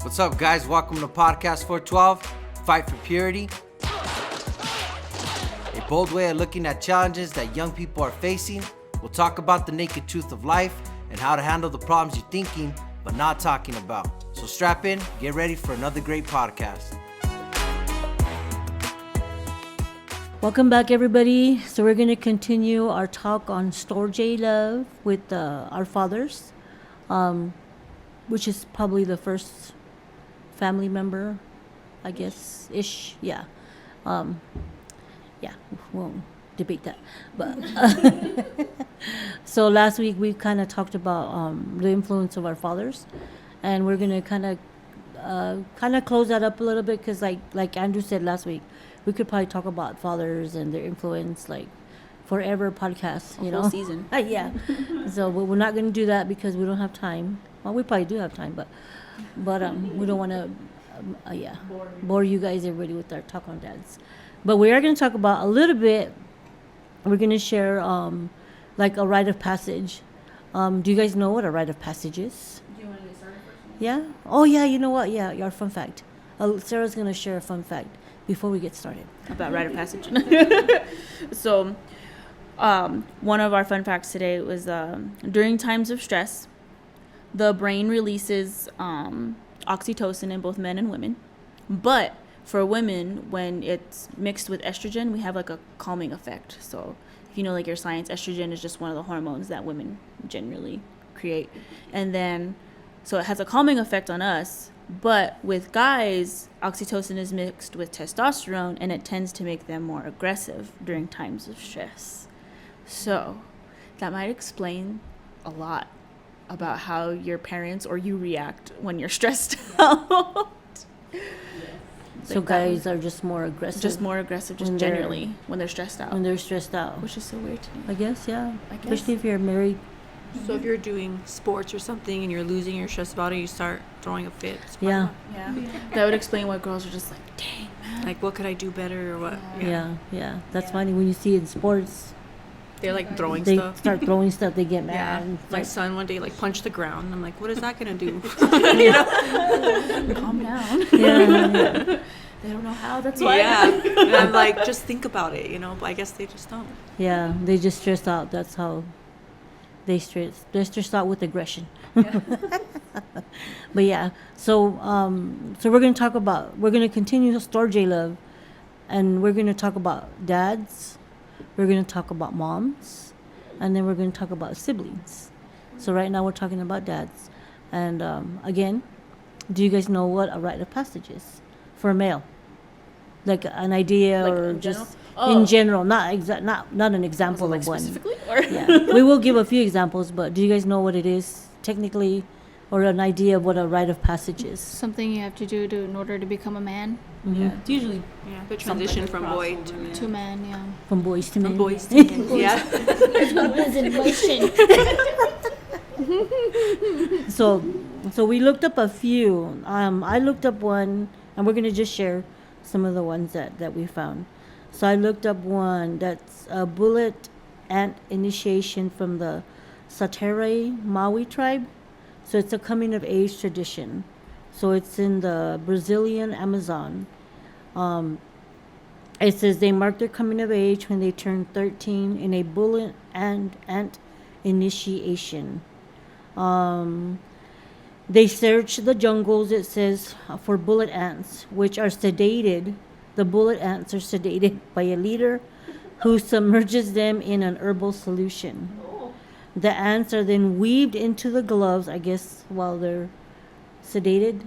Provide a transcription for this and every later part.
What's up, guys? Welcome to Podcast 412, Fight for Purity. A bold way of looking at challenges that young people are facing. We'll talk about the naked truth of life and how to handle the problems you're thinking but not talking about. So strap in, get ready for another great podcast. Welcome back, everybody. So we're going to continue our talk on Storge love with our fathers, which is probably the first family member, I guess, ish. Yeah. Yeah, we won't debate that. But so last week we kind of talked about the influence of our fathers, and we're going to kind of close that up a little bit because like Andrew said last week, we could probably talk about fathers and their influence like forever podcast, you know. Whole season. Yeah. So but we're not going to do that because we don't have time. Well, we probably do have time, but we don't want to bore you guys, everybody, with our talk on dads. But we are going to talk about a little bit. We're going to share like a rite of passage. Do you guys know what a rite of passage is? Do you want to get started first? Yeah. Oh yeah. You know what? Yeah. Your fun fact. Sarah's going to share a fun fact before we get started About rite of passage. So, one of our fun facts today was during times of stress, the brain releases oxytocin in both men and women. But for women, when it's mixed with estrogen, we have like a calming effect. So, if you know like your science, estrogen is just one of the hormones that women generally create. And then, so it has a calming effect on us. But with guys, oxytocin is mixed with testosterone, and it tends to make them more aggressive during times of stress. So that might explain a lot about how your parents or you react when you're stressed out. So guys are just more aggressive. Just more aggressive, just generally when they're stressed out. When they're stressed out. Which is so weird to me. I guess, yeah. I guess. Especially if you're married. So if you're doing sports or something and you're losing your stress about it, you start throwing a fit. Yeah. Yeah. That would explain why girls are just like, dang, man. Like, what could I do better or what? Yeah. That's funny when you see in sports. They're like throwing They stuff. start throwing stuff. They get mad. Yeah. And My start- son one day like punched the ground. I'm like, what is that gonna do? Calm down. Yeah. They don't know how. That's why. Yeah. And I'm like, just think about it, But I guess they just don't. Yeah. They just stress out. That's how they stress. They're stressed out with aggression. But yeah. So we're gonna continue Storge love, and we're gonna talk about dads. We're going to talk about moms, and then we're going to talk about siblings. So right now we're talking about dads. And again, do you guys know what a rite of passage is for a male? Like an idea, Like or in just general? in general, not an example like of one. specifically? Or? Yeah, we will give a few examples, but do you guys know what it is technically, or an idea of what a rite of passage is? Something you have to do in order to become a man. Mm-hmm. Yeah, it's usually The transition from boy To man, yeah. From boys to men. from boys to men. Yeah. Is in motion. So we looked up a few. I looked up one, and we're gonna just share some of the ones that we found. So I looked up one that's a bullet ant initiation from the Satare Maui tribe. So it's a coming of age tradition. So it's in the Brazilian Amazon. It says they mark their coming of age when they turn 13 in a bullet ant initiation. They search the jungles, it says, for bullet ants, which are sedated. The bullet ants are sedated by a leader who submerges them in an herbal solution. The ants are then weaved into the gloves, I guess, while they're sedated.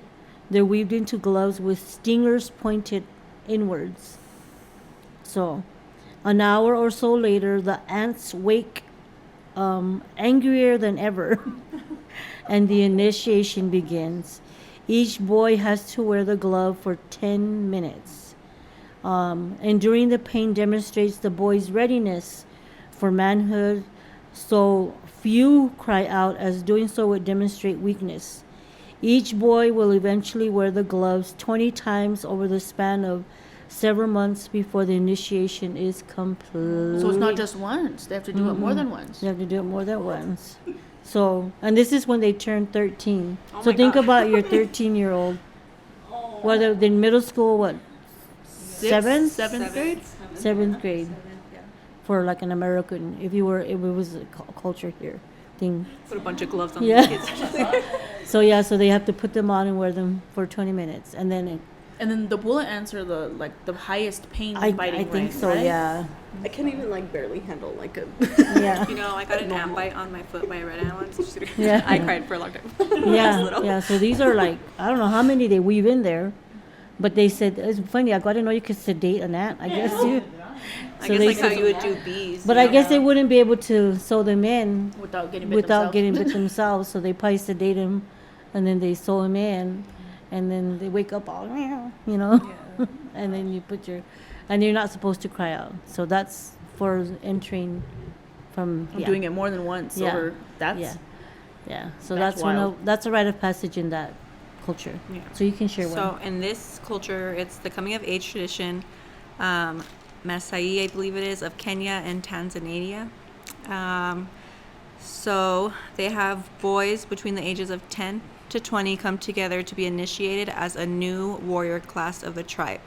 They're weaved into gloves with stingers pointed inwards. So, an hour or so later, the ants wake angrier than ever, and the initiation begins. Each boy has to wear the glove for 10 minutes. Enduring the pain demonstrates the boy's readiness for manhood, so few cry out, as doing so would demonstrate weakness. Each boy will eventually wear the gloves 20 times over the span of several months before the initiation is complete. So it's not just once. They have to do it more than once. You have to do it more than once. So, and this is when they turn 13. Oh So my think God. about your 13-year-old. Whether they're in middle school, what, seventh grade. seventh grade, for like an American, if it was a culture here thing. Put a bunch of gloves on Yeah. the kids. So yeah, so they have to put them on and wear them for 20 minutes, and then And then the bullet ants are the highest pain I biting. think right? so. Right? Yeah, I can't even like barely handle like a. yeah, You know, I got an ant bite on my foot by a red ant once. Just kidding. Yeah. I cried for a long time. I was yeah, little. yeah. So these are like, I don't know how many they weave in there, but they said it's funny. I got to know you could sedate an ant. I guess you. I So guess they like how said- you would do bees. But you I know? guess they wouldn't be able to sew them in Without getting bit without themselves. getting bit themselves. So they probably sedate them, and then they sew them in, and then they wake up all, you know, and then you put and you're not supposed to cry out. So that's for entering from. I'm yeah. doing it more than once. Yeah. Or that's Yeah, yeah. So That's that's one wild. of that's a rite of passage in that culture. Yeah. So you can share So one. in this culture, it's the coming of age tradition. Masai, I believe it is, of Kenya and Tanzania. So they have boys between the ages of 10 to 20 come together to be initiated as a new warrior class of the tribe.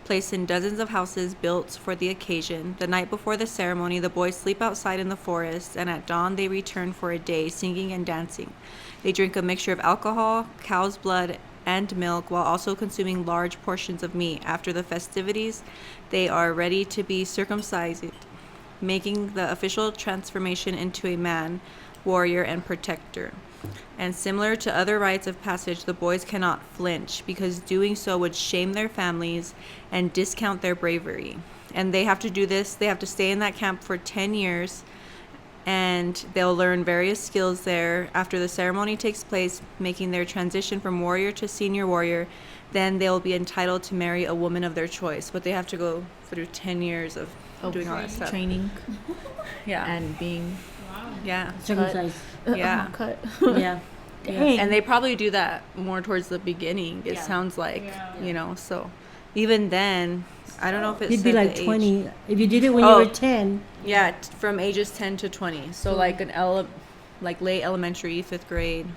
Placed in dozens of houses built for the occasion. The night before the ceremony, the boys sleep outside in the forest, and at dawn they return for a day, singing and dancing. They drink a mixture of alcohol, cow's blood, and milk, while also consuming large portions of meat. After the festivities, they are ready to be circumcised, making the official transformation into a man, warrior, and protector. And similar to other rites of passage, the boys cannot flinch, because doing so would shame their families and discount their bravery. And they have to do this, they have to stay in that camp for 10 years, and they'll learn various skills there. After the ceremony takes place, making their transition from warrior to senior warrior, then they'll be entitled to marry a woman of their choice. But they have to go through 10 years of doing all that stuff. training Yeah. and being Yeah. Circumcised. Yeah. cut. Yeah. Dang. And they probably do that more towards the beginning, it sounds like, you know, so even then, I don't know if it's You'd be like the 20 age. if you did it when Oh. you were 10. Yeah, from ages 10 to 20. So like like late elementary, 5th grade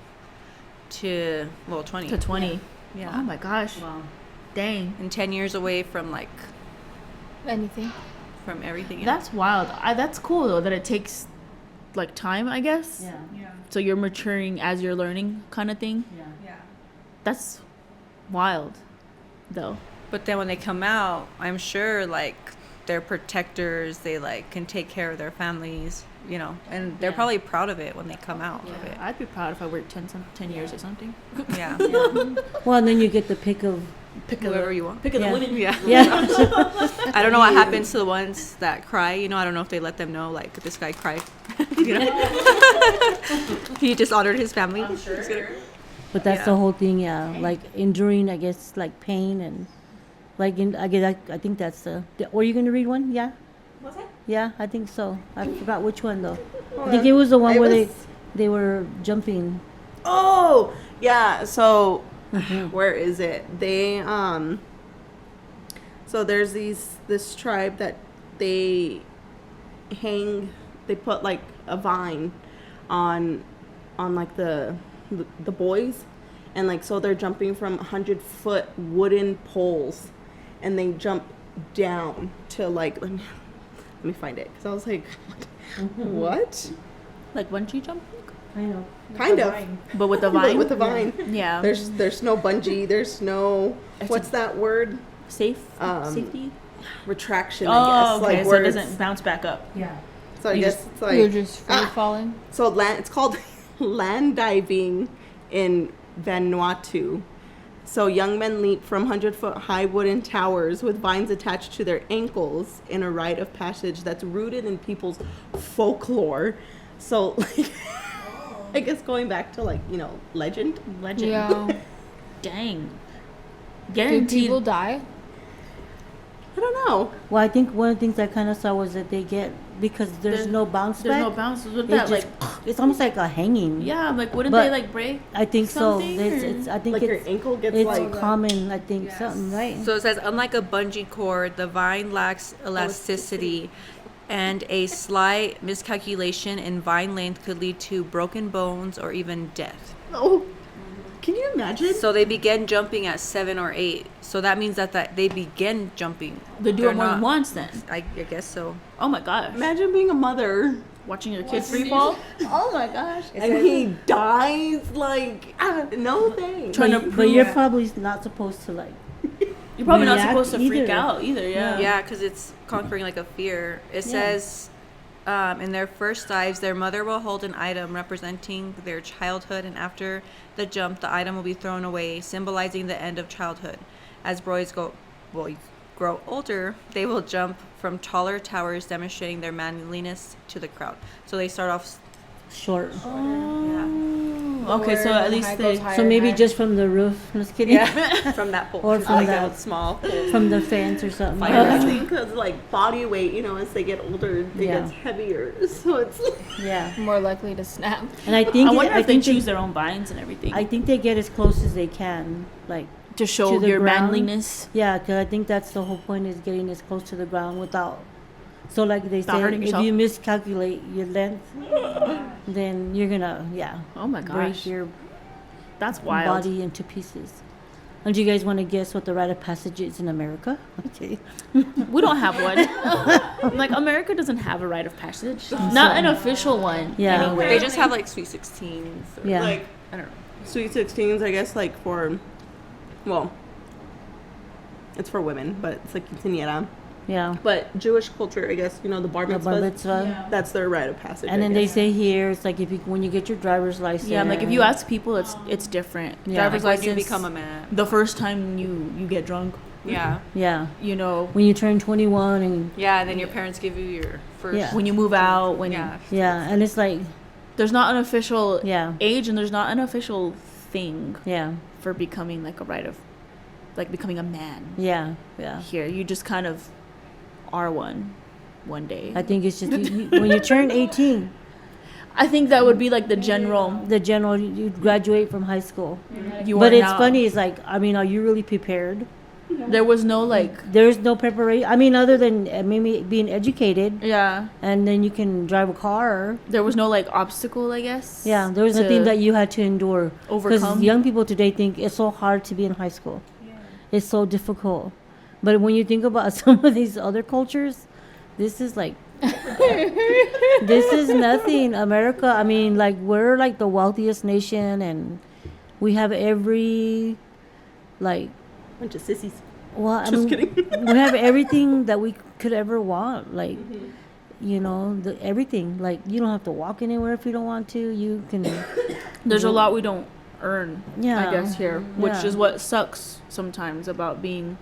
to, well, 20. To 20. Yeah. Oh my gosh. Wow. Dang. And 10 years away from like, Anything. from everything. That's wild. That's cool though that it takes like time, I guess. Yeah. So you're maturing as you're learning kind of thing. Yeah. That's wild though. But then when they come out, I'm sure like they're protectors, they like can take care of their families, you know, and they're probably proud of it when they come out of it. I'd be proud if I worked 10 years or something. Yeah. Well, and then you get the pick of Pick Whoever you want. Pick of Yeah. the women. Yeah. yeah. I don't know what happens to the ones that cry. You know, I don't know if they let them know, like, this guy cried. You know? He dishonored his family. I'm sure. But that's Yeah. the whole thing, yeah. Like enduring, I guess, like pain and like I think that's were you gonna read one? Yeah. Was it? Yeah, I think so. I forgot which one though. I think it was the one I where was- they were jumping. Oh, yeah. So, Mhm. where is it? They So there's this tribe that they put like a vine on like the boys, and like so they're jumping from 100-foot wooden poles, and they jump down to like let me find it, because I was like, what? Like bungee jump, I know. Kind of. but with the vine. With the vine. Yeah. There's no bungee. There's no what's that word? Safety. Retraction. Oh, I guess. okay. Like So where it it's- doesn't bounce back up. Yeah. So I you guess it's like You're just free falling. so it's called land diving in Vanuatu. So young men leap from 100-foot high wooden towers with vines attached to their ankles in a rite of passage that's rooted in people's folklore. So like, I guess going back to like, you know, legend. Yeah. Dang. Do Guaranteed. people die? I don't know. Well, I think one of the things I kind of saw was that they get because there's no bounce There's back. no bounce with it that. just, Like, it's almost like a hanging. yeah. Like, wouldn't But they like break? I think so. something, It's I think Like your it's ankle gets it's like common. I think something right. So it says, unlike a bungee cord, the vine lacks elasticity And a slight miscalculation in vine length could lead to broken bones or even death. Oh, can you imagine? So they begin jumping at 7 or 8. So that means that they begin jumping. They do They're it more than not- once then. I guess so. Oh my gosh. Imagine being a mother Watching your kid free fall. Oh my gosh. and he dies. Like, no thanks. Trying to But prove- you're probably not supposed to like. You're probably not react supposed to freak either. out either, yeah. Yeah, because it's conquering like a fear. It says in their first dives, their mother will hold an item representing their childhood, and after the jump, the item will be thrown away, symbolizing the end of childhood. As boys grow older, they will jump from taller towers, demonstrating their manliness to the crowd. So they start off. Short. Okay, so at least they. So maybe just from the roof. Just kidding. Yeah, from that pole. Or from like that- a small pole. From the fence or something. I think because like body weight, you know, as they get older, it Yeah. gets heavier. So it's Yeah. More likely to snap. And I think I wonder I if they think choose their own vines and everything. I think they get as close as they can, like to show to the your ground. manliness. yeah, because I think that's the whole point is getting as close to the ground without. So like they Without say, hurting if yourself. you miscalculate your length, then you're gonna Oh my break gosh. your That's wild. body into pieces. And do you guys want to guess what the rite of passage is in America? Okay. We don't have one. Like America doesn't have a rite of passage. Not an official one. Yeah. Anywhere. They just have like sweet 16s. Or, Yeah. like I don't know. sweet 16s, I guess, like for, well, it's for women, but it's like quinceañera. Yeah. But Jewish culture, I guess, you know, the bar The bar mitzvahs, mitzvah. that's their rite of passage. And I then they guess. say here it's like if you when you get your driver's license. Yeah, like if you ask people, it's different. Yeah. Driver's Like when you license. become a man. The first time you get drunk, Yeah. Yeah. you know, When you turn 21 and Yeah, then your parents give you your first. Yeah. when you move out, when Yeah. yeah, and it's like there's not an official yeah, age and there's not an official thing yeah, for becoming like a rite of, like becoming a man. yeah, yeah. Here, you just kind of are one day. I think it's just when you turn 18, I think that would be like the general. the general you graduate from high school. You But are it's now- funny. It's like I mean, are you really prepared? There was no like. There's no preparation. I mean, other than maybe being educated, Yeah, and then you can drive a car. there was no like obstacle, I guess. Yeah, there was to nothing that you had to endure. Because overcome. young people today think it's so hard to be in high school. It's so difficult. But when you think about some of these other cultures, this is like this is nothing. America, I mean, like we're like the wealthiest nation, and we have every like bunch of sissies. well, I Just mean, kidding. we have everything that we could ever want. Like you know, everything. Like you don't have to walk anywhere if you don't want to. You can. There's a lot we don't earn. Yeah. I guess here, which Yeah. is what sucks sometimes about being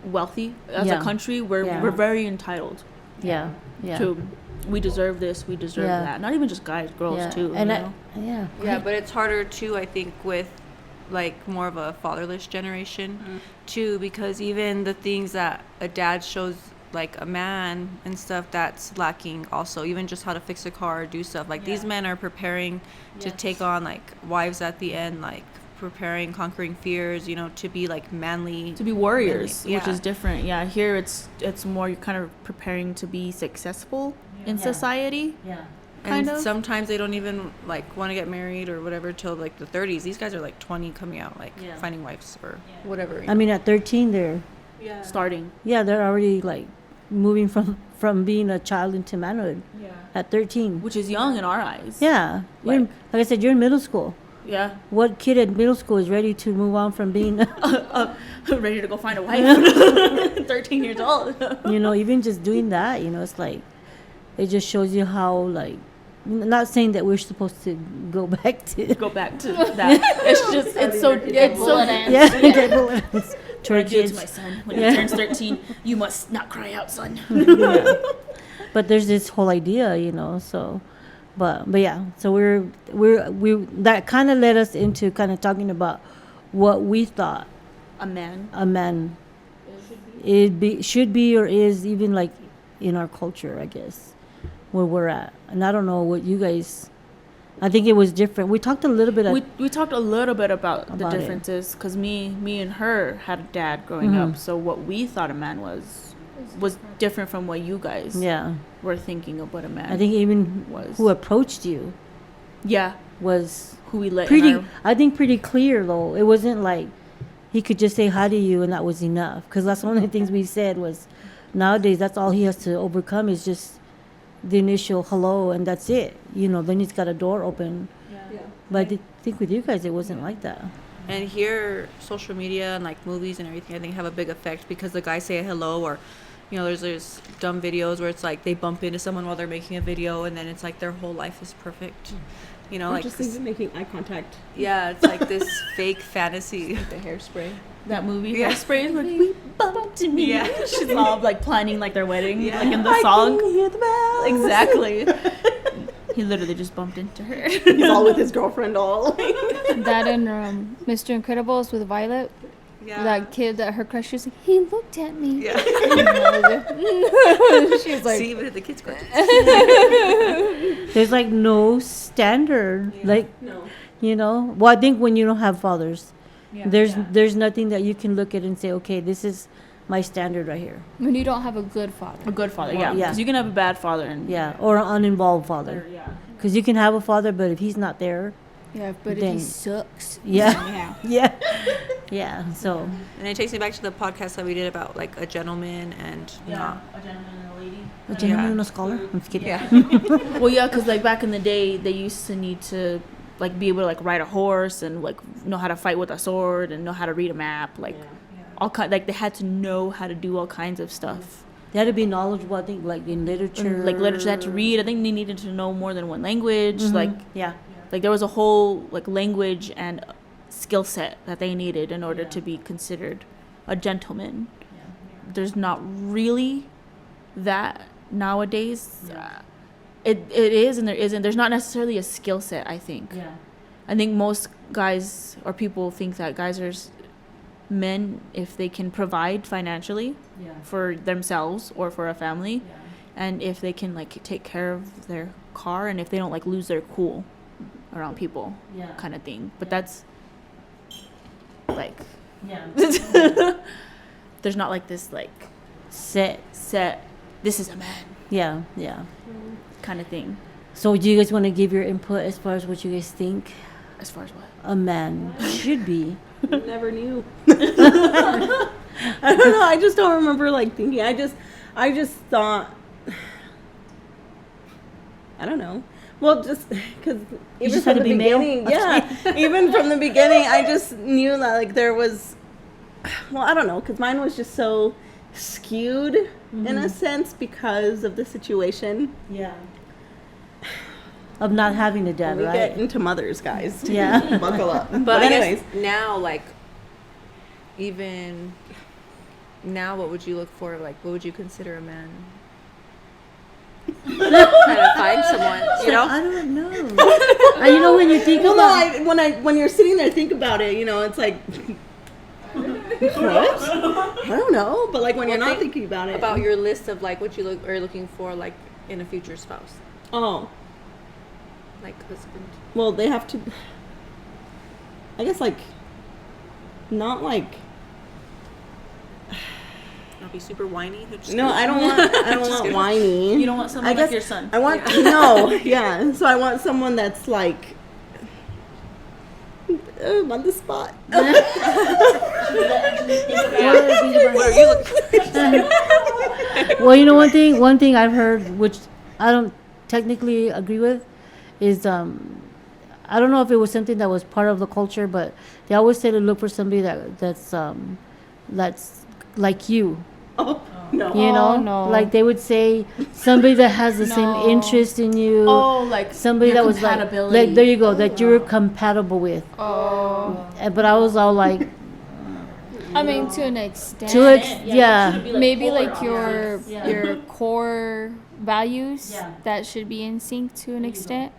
wealthy as Yeah. a country. We're Yeah. we're very entitled Yeah. Yeah. to. We deserve this. We deserve Yeah. that. Not even just guys, girls yeah. too. And you I, know? yeah. Yeah, but it's harder too, I think, with like more of a fatherless generation too, because even the things that a dad shows like a man and stuff, that's lacking also. Even just how to fix a car or do stuff. Like these men are preparing to take on like wives at the end, like preparing, conquering fears, you know, to be like manly. To be warriors, Really, which yeah. is different. Yeah, here it's more you're kind of preparing to be successful in Yeah. society. Yeah. kind and of. sometimes they don't even like want to get married or whatever till like the 30s. These guys are like 20 coming out, like Yeah. finding wives or whatever. I mean, at 13, they're Starting. they're already like moving from being a child into manhood. Yeah. At 13. Which is young in our eyes. Yeah. You're, Like- like I said, you're in middle school. Yeah. What kid at middle school is ready to move on from being, Ready to go find a wife. 13 years old. you know, even just doing that, you know, it's like, it just shows you how, like, not saying that we're supposed to go back to, Go back to that. It's just it's so bullet ends. yeah, get bullets to our I do it to kids. my son when Yeah. he turns 13. You must not cry out, son. Yeah. But there's this whole idea, you know, so but yeah, so we that kind of led us into kind of talking about what we thought A man. a man should be or is, even like in our culture, I guess, where we're at. And I don't know what you guys, I think it was different. We talked a little bit We talked a little bit about the About it. differences because me and her had a dad growing Mhm. up. So what we thought a man was was different from what you guys Yeah. were thinking of what a man I think even was. who approached you Yeah, was who we let pretty, in our, I think pretty clear though. It wasn't like he could just say hi to you and that was enough. Because that's one of the things we said was nowadays that's all he has to overcome is just the initial hello and that's it. You know, then he's got a door open. Yeah. But I think with you guys it wasn't like that. And here, social media and like movies and everything, I think have a big effect because the guys say hello, or, you know, there's dumb videos where it's like they bump into someone while they're making a video, and then it's like their whole life is perfect. You know, Or like just this, even making eye contact. yeah, it's like this fake fantasy. the hairspray. That movie, Yeah. Hairspray, is like, we bumped into me. Yeah. She's all like planning like their wedding, Yeah. like in the I song. can hear the bells. Exactly. He literally just bumped into her. He's all with his girlfriend all. That and Mr. Incredibles with Violet. Yeah. That kid that her crush was like, he looked at me. Yeah. She was like, See, even at the kids' cartoons. There's like no standard. Like, No. you know, well, I think when you don't have fathers, Yeah. there's nothing that you can look at and say, okay, this is my standard right here. when you don't have a good father. A good father, Well, yeah. yeah. Because you can have a bad father and Yeah, or an uninvolved father. yeah. Because you can have a father, but if he's not there, Yeah, but if Then- he sucks. yeah, Yeah. yeah. So And it takes me back to the podcast that we did about like a gentleman and not. A gentleman and a lady. a gentleman Yeah. and a scholar. I'm just kidding. Yeah. Well, yeah, because like back in the day, they used to need to like be able to like ride a horse and like know how to fight with a sword and know how to read a map, like all kind. Like they had to know how to do all kinds of stuff. They had to be knowledgeable. I think, like in literature, And, like literature, they had to read. I think they needed to know more than one language. Like Yeah, there was a whole like language and skill set that they needed in order to be considered a gentleman. There's not really that nowadays. It is and there isn't. There's not necessarily a skill set, I think. yeah, I think most guys or people think that guys are men if they can provide financially yeah, for themselves or for a family, and if they can like take care of their car and if they don't like lose their cool around people, yeah, kind of thing. But that's like yeah. there's not like this like Set. this is a man Yeah, yeah. kind of thing. So, do you guys want to give your input as far as what you guys think As far as what? a man should be? Never knew. I don't know. I just don't remember like thinking. I just thought. I don't know. Well, just because even just from had the to be male? beginning, yeah, even from the beginning, I just knew that like there was. Well, I don't know, because mine was just so skewed in a sense because of the situation. Yeah. Of not having a dad, We right? get into mothers, guys. Yeah. Buckle up. But I anyways, guess now, like, even now, what would you look for? Like, what would you consider a man? Trying to find someone, you know? I don't know. You know, when you think well, about no, when you're sitting there, think about it. You know, it's like. What? I don't know, but like when you're Well, not think thinking about it. About your list of like what you are looking for, like in a future spouse, Oh, like husband. well, they have to. I guess like. Not like. Not be super whiny. No, I don't want. I don't want whiny. You don't want someone like your son. I want no, yeah. So I want someone that's like. I'm on the spot. What are you looking for? well, you know, one thing I've heard, which I don't technically agree with, is I don't know if it was something that was part of the culture, but they always say to look for somebody that's like you. Oh no. You know, Oh, no. like they would say somebody that has the No. same interest in you. Oh, like Somebody your that was like compatibility. there you go, that you're compatible with. Oh. But I was all like, I mean, to an extent. yeah, Maybe like your core values Yeah. that should be in sync to an extent.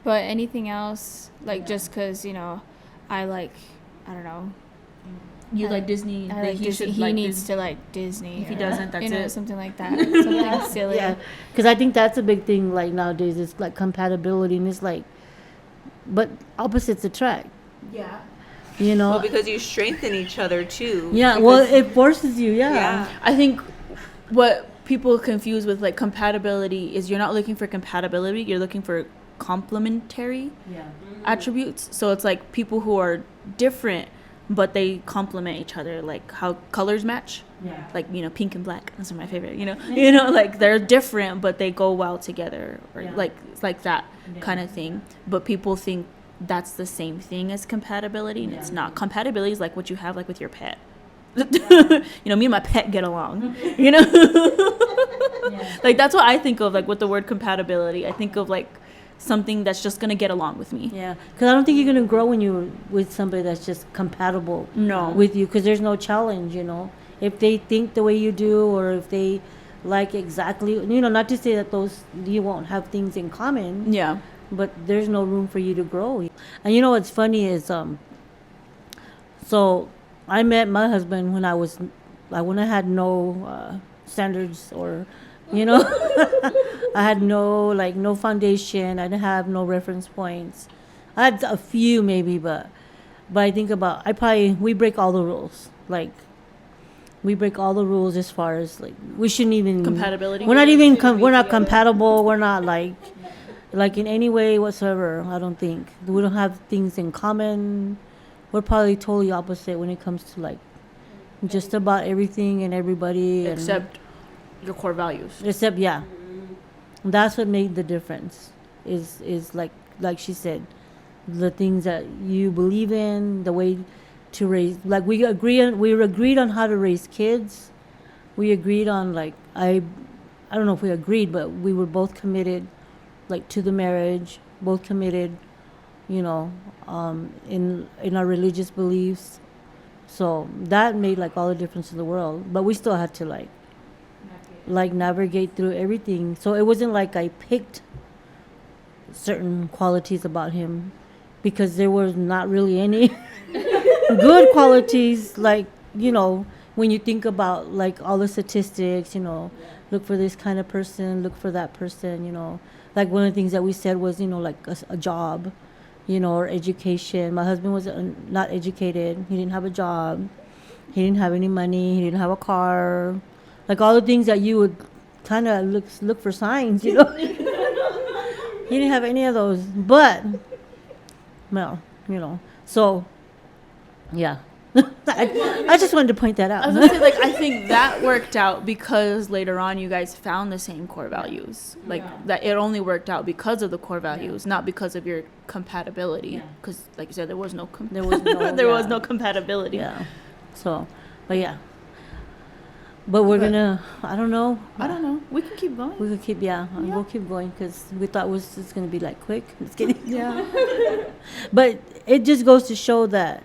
But anything else, like just because I don't know. you like Disney. I like he Disney. should He like needs Disney. to like Disney. If he or, doesn't, that's it. something like that. Something silly. yeah. Because I think that's a big thing. Like nowadays, it's like compatibility, and it's like, but opposites attract. Yeah. You know. Well, because you strengthen each other too. yeah. Well, Because- it forces you. Yeah. yeah. I think what people confuse with like compatibility is you're not looking for compatibility, you're looking for complementary attributes. So it's like people who are different but they complement each other, like how colors match. Like, you know, pink and black, those are my favorite, you know, like they're different but they go well together, or like it's like that kind of thing. But people think that's the same thing as compatibility, and it's not. Compatibility is like what you have like with your pet. You know, me and my pet get along, you know. Like that's what I think of, like with the word compatibility. I think of like something that's just gonna get along with me. Yeah, because I don't think you're gonna grow when you're with somebody that's just compatible with you, because there's no challenge, you know. If they think the way you do, or if they like exactly, you know, not to say that those you won't have things in common. Yeah. But there's no room for you to grow. And you know what's funny is so I met my husband when I had no standards, or you know, I had no foundation. I didn't have no reference points. I had a few maybe, but I think about we break all the rules. Like we break all the rules as far as like we shouldn't even Compatibility. We're not even we're not compatible. We're not like in any way whatsoever. I don't think we don't have things in common. We're probably totally opposite when it comes to like just about everything and everybody, except your core values. Except that's what made the difference. Is like she said, the things that you believe in, the way to raise. Like we agreed on how to raise kids. We agreed on like I don't know if we agreed, but we were both committed, like to the marriage, both committed, you know, in our religious beliefs. So that made like all the difference in the world. But we still had to like navigate through everything. So it wasn't like I picked certain qualities about him, because there was not really any good qualities. Like, you know, when you think about like all the statistics, you know, look for this kind of person, look for that person, you know. Like one of the things that we said was, you know, like a job, you know, or education. My husband was not educated. He didn't have a job. He didn't have any money. He didn't have a car. Like all the things that you would kind of look for signs, you know. He didn't have any of those. But, well, you know, so, yeah. I just wanted to point that out. I was gonna say, like, I think that worked out because later on you guys found the same core values. Like, that it only worked out because of the core values, not because of your compatibility. Because, like you said, there was no was no compatibility. Yeah. So, but yeah. But we're gonna. I don't know. We can keep going. We could keep. We'll keep going because we thought it's gonna be like quick. Just kidding. Yeah. But it just goes to show that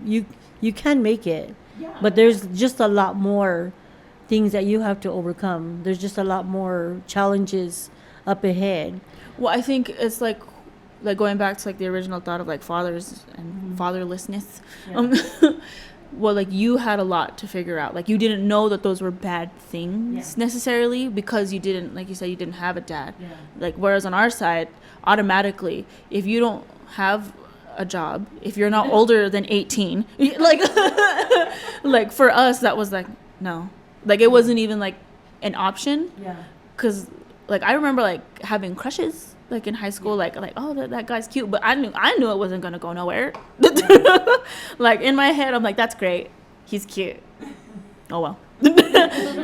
you can make it, but there's just a lot more things that you have to overcome. There's just a lot more challenges up ahead. Well, I think it's like going back to like the original thought of like fathers and fatherlessness. Well, like you had a lot to figure out. Like you didn't know that those were bad things necessarily because you didn't, like you said, you didn't have a dad. Like whereas on our side, automatically, if you don't have a job, if you're not older than 18, like for us that was like no, like it wasn't even like an option. Because like I remember like having crushes like in high school, like oh that guy's cute, but I knew it wasn't gonna go nowhere. Like in my head I'm like, that's great, he's cute, oh well.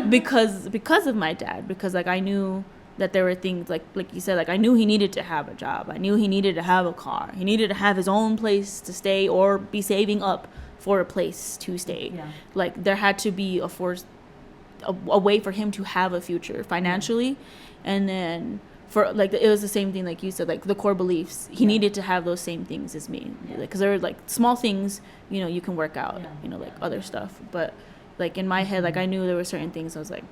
because of my dad, because like I knew that there were things like you said, like I knew he needed to have a job, I knew he needed to have a car, he needed to have his own place to stay or be saving up for a place to stay. Like there had to be a way for him to have a future financially. And then for like it was the same thing like you said, like the core beliefs, he needed to have those same things as me, because there were like small things, you know, you can work out, you know, like other stuff, but like in my head, like I knew there were certain things I was like,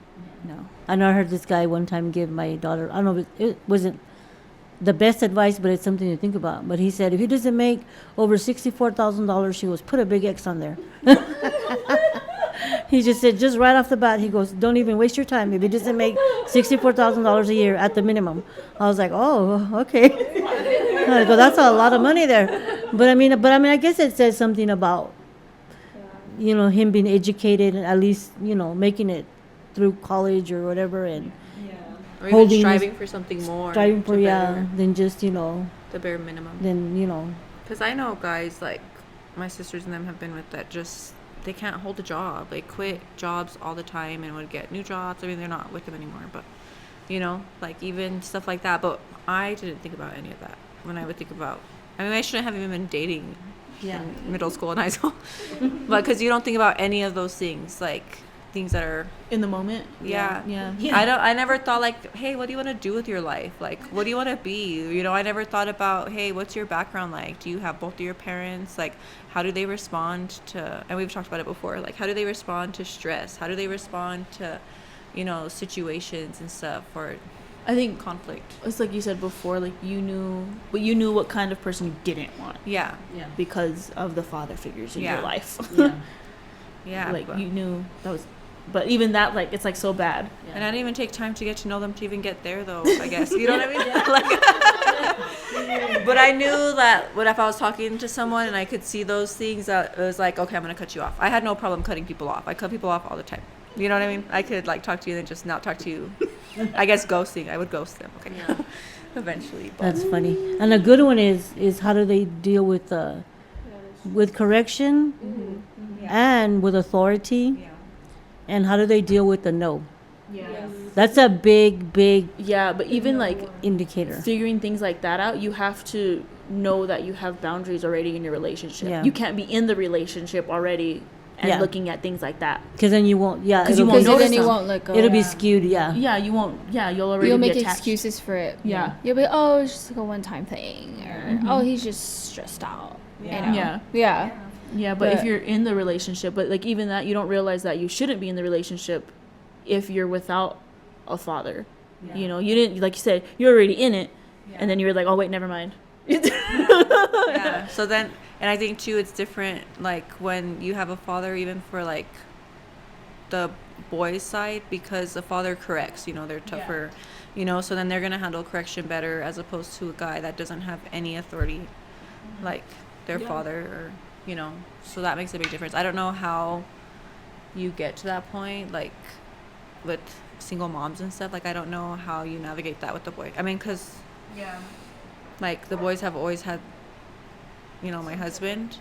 no. I know I heard this guy one time give my daughter, I don't know if it wasn't the best advice, but it's something to think about. But he said, if he doesn't make over $64,000, she goes, put a big X on there. He just said, just right off the bat, he goes, don't even waste your time if he doesn't make $64,000 a year at the minimum. I was like, oh, okay. I go, that's a lot of money there. But I mean, I guess it says something about, you know, him being educated and at least, you know, making it through college or whatever, and Or Holding even this- striving for something more. striving for to yeah, better than just the bare minimum. then Because I know guys like my sisters and them have been with that just they can't hold a job. They quit jobs all the time and would get new jobs. I mean, they're not with them anymore, but like even stuff like that. But I didn't think about any of that when I would think about. I mean, I shouldn't have even been dating in middle school and high school, but because you don't think about any of those things, like things that are In the moment. yeah. Yeah. I never thought like, hey, what do you want to do with your life? Like, what do you want to be? I never thought about, hey, what's your background like? Do you have both of your parents? Like, how do they respond to, and we've talked about it before, like, how do they respond to stress? How do they respond to, situations and stuff, or I think conflict? it's like you said before, like you knew what kind of person you didn't want Yeah. because of the father figures in Yeah. your life. Yeah. Like but, you knew that was, but even that, like, it's like so bad. and I didn't even take time to get to know them to even get there, though, I guess. You know what I mean? Like, but I knew that if I was talking to someone and I could see those things, that it was like, okay, I'm going to cut you off. I had no problem cutting people off. I cut people off all the time. You know what I mean? I could, like, talk to you and then just not talk to you. I guess ghosting. I would ghost them. Okay. Eventually. But. that's funny. And a good one is how do they deal with correction and with authority, Yeah. and how do they deal with the no? That's a big Yeah, but even like indicator. figuring things like that out, you have to know that you have boundaries already in your relationship. Yeah. You can't be in the relationship already and Yeah. looking at things like that. Because then you won't. Yeah, 'Cause you it'll won't be- Because notice then you them. won't let go. It'll be skewed. Yeah. Yeah, you won't. Yeah, you'll already You'll be make attached. excuses for it. Yeah. You'll be, oh, it's just like a one-time thing, or oh, he's just stressed out. Yeah. You know? Yeah. Yeah. Yeah, but if But- you're in the relationship, but like even that, you don't realize that you shouldn't be in the relationship if you're without a father. You didn't, like you said, you're already in it, and then you're like, oh wait, never mind. Yeah. So then, and I think too, it's different. Like when you have a father, even for like the boys' side, because the father corrects. They're tougher. So then they're gonna handle correction better as opposed to a guy that doesn't have any authority, like their father, or So that makes a big difference. I don't know how you get to that point, like with single moms and stuff. Like I don't know how you navigate that with the boy. I mean, because like the boys have always had my husband,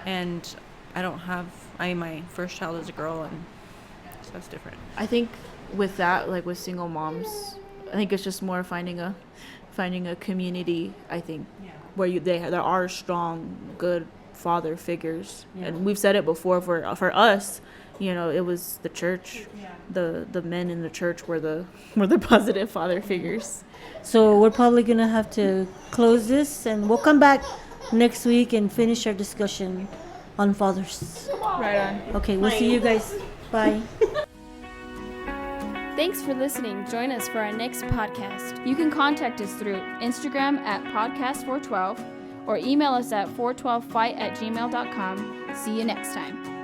and I don't have. My first child is a girl, and so that's different. I think with that, like with single moms, I think it's just more finding a community. I think where there are strong, good father figures, and we've said it before. For us, it was the church. The men in the church were the positive father figures. So we're probably gonna have to close this, and we'll come back next week and finish our discussion on fathers. Right on. Okay, we'll see you guys. Bye. Thanks for listening. Join us for our next podcast. You can contact us through Instagram at podcast412 or email us at 412fight@gmail.com. See you next time.